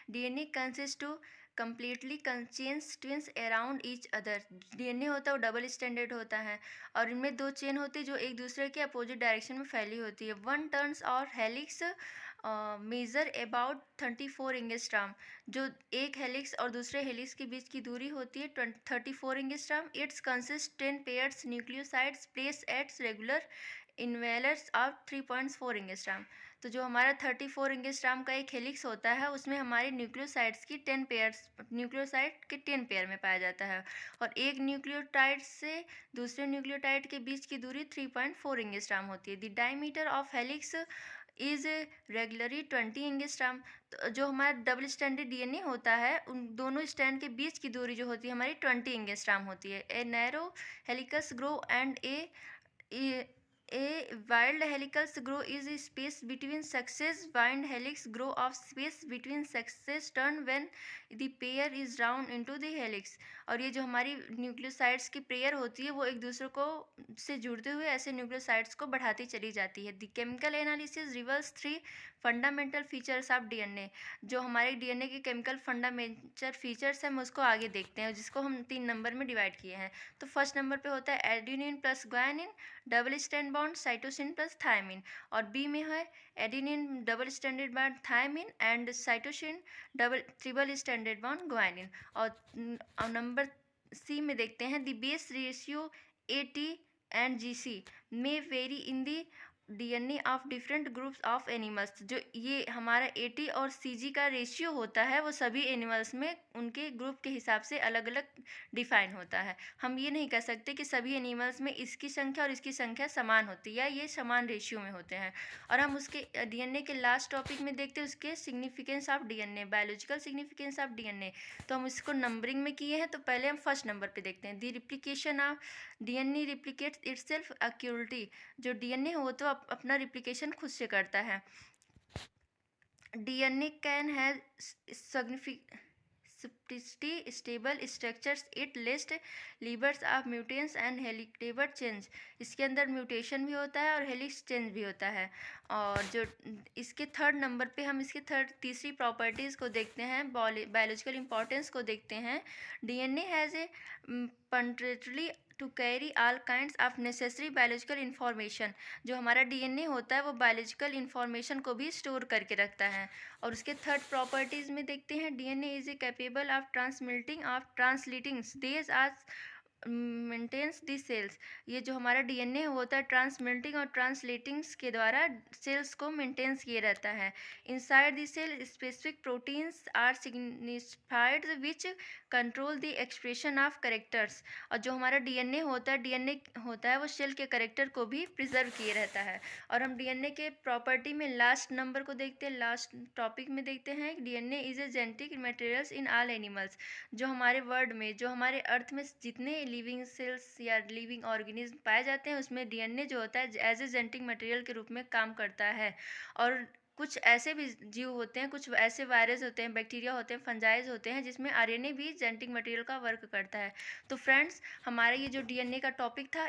DNA consist to completely chains twins around each other. DNA होता है वो double standard होता है और इनमें दो चेन होती है जो एक दूसरे के अपोजिट डायरेक्शन में फैली होती है। वन टर्न्स और हेलिक्स मेजर अबाउट 34 एंगस्ट्राम। जो एक हेलिक्स और दूसरे हेलिक्स के बीच की दूरी होती है 34 angstrom. It's consist 10 pairs nucleosides place at regular intervals of 3.4 angstrom. तो जो हमारा 34 एंगस्ट्राम का एक हेलिक्स होता है उसमें हमारे न्यूक्लियोसाइड्स की 10 पेयर्स, न्यूक्लियोसाइड के 10 पेयर में पाया जाता है और एक न्यूक्लियोटाइड से दूसरे न्यूक्लियोटाइड के बीच की दूरी 3.4 एंगस्ट्राम होती है। The diameter of helix is regularly 20 angstrom. तो जो हमारा डबल स्टैंडर्ड डीएनए होता है उन दोनों स्टैंड के बीच की दूरी जो होती है हमारी 20 एंगस्ट्राम होती है। A narrow helicus groove and A wild helicus grow is a space between sexes. Wild helix grow of space between sexes turn when the pair is round into the helix। और ये जो हमारी nucleosides की pair होती है वो एक दूसरे को से जुड़ते हुए ऐसे न्यूक्लियोसाइड्स को बढ़ाती चली जाती है। The chemical analysis reverse 3 fundamental features of DNA. जो हमारे डीएनए के केमिकल फंडामेंटल फीचर्स हैं हम उसको आगे देखते हैं जिसको हम 3 नंबर में डिवाइड किए हैं। तो फर्स्ट नंबर पे होता है adenine plus guanine double stand bond cytosine plus thymine, और बी में है adenine double standard bond thymine and cytosine double triple standard bond guanine. और नंबर सी में देखते हैं the base ratio AT and GC में vary in the DNA of different groups of animals. जो ये हमारा एटी और सीजी का रेशियो होता है वो सभी एनिमल्स में उनके ग्रुप के हिसाब से अलग अलग डिफाइन होता है। हम ये नहीं कह सकते कि सभी एनिमल्स में इसकी संख्या और इसकी संख्या समान होती है या ये समान रेशियो में होते हैं। और हम उसके डीएनए के लास्ट टॉपिक में देखते हैं उसके significance of DNA, biological significance of DNA. तो हम इसको नंबरिंग में किए हैं तो पहले हम फर्स्ट नंबर पे देखते हैं the replication of DNA replicates itself accurately. जो डीएनए हो तो अपना रिप्लिकेशन खुद से करता है। DNA can have simplicity stable structures it list levers of mutants and heritable change. इसके अंदर म्यूटेशन भी होता है और हेलिक्स चेंज भी होता है। और जो इसके थर्ड नंबर पे हम इसके तीसरी प्रॉपर्टीज़ को देखते हैं, बायोलॉजिकल इंपॉर्टेंस को देखते हैं। DNA has a potentially to carry all kinds of necessary biological information. जो हमारा डीएनए होता है वो बायोलॉजिकल इंफॉर्मेशन को भी स्टोर करके रखता है। और उसके थर्ड प्रॉपर्टीज़ में देखते हैं DNA is a capable of translating देज आज मेंटेन्स दी सेल्स। ये जो हमारा डीएनए होता है ट्रांसमिटिंग और ट्रांसलेटिंग्स के द्वारा सेल्स को मेंटेन्स किए रहता है। Inside the cell specific proteins are signified which control the expression of characters. और जो हमारा डीएनए होता है वो सेल के करेक्टर को भी प्रिजर्व किए रहता है। और हम डीएनए के प्रॉपर्टी में लास्ट नंबर को देखते हैं, लास्ट टॉपिक में देखते हैं DNA is a genetic materials in all animals. जो हमारे वर्ल्ड में, जो हमारे अर्थ में जितने लिविंग सेल्स या लिविंग ऑर्गेनिज्म पाए जाते हैं उसमें डीएनए जो होता है एज ए जेनेटिक मटेरियल के रूप में काम करता है। और कुछ ऐसे भी जीव होते हैं, कुछ ऐसे वायरस होते हैं, बैक्टीरिया होते हैं, फंजाइज होते हैं जिसमें आरएनए भी जेनेटिक मटेरियल का वर्क करता है। तो फ्रेंड्स हमारा ये जो डीएनए का टॉपिक था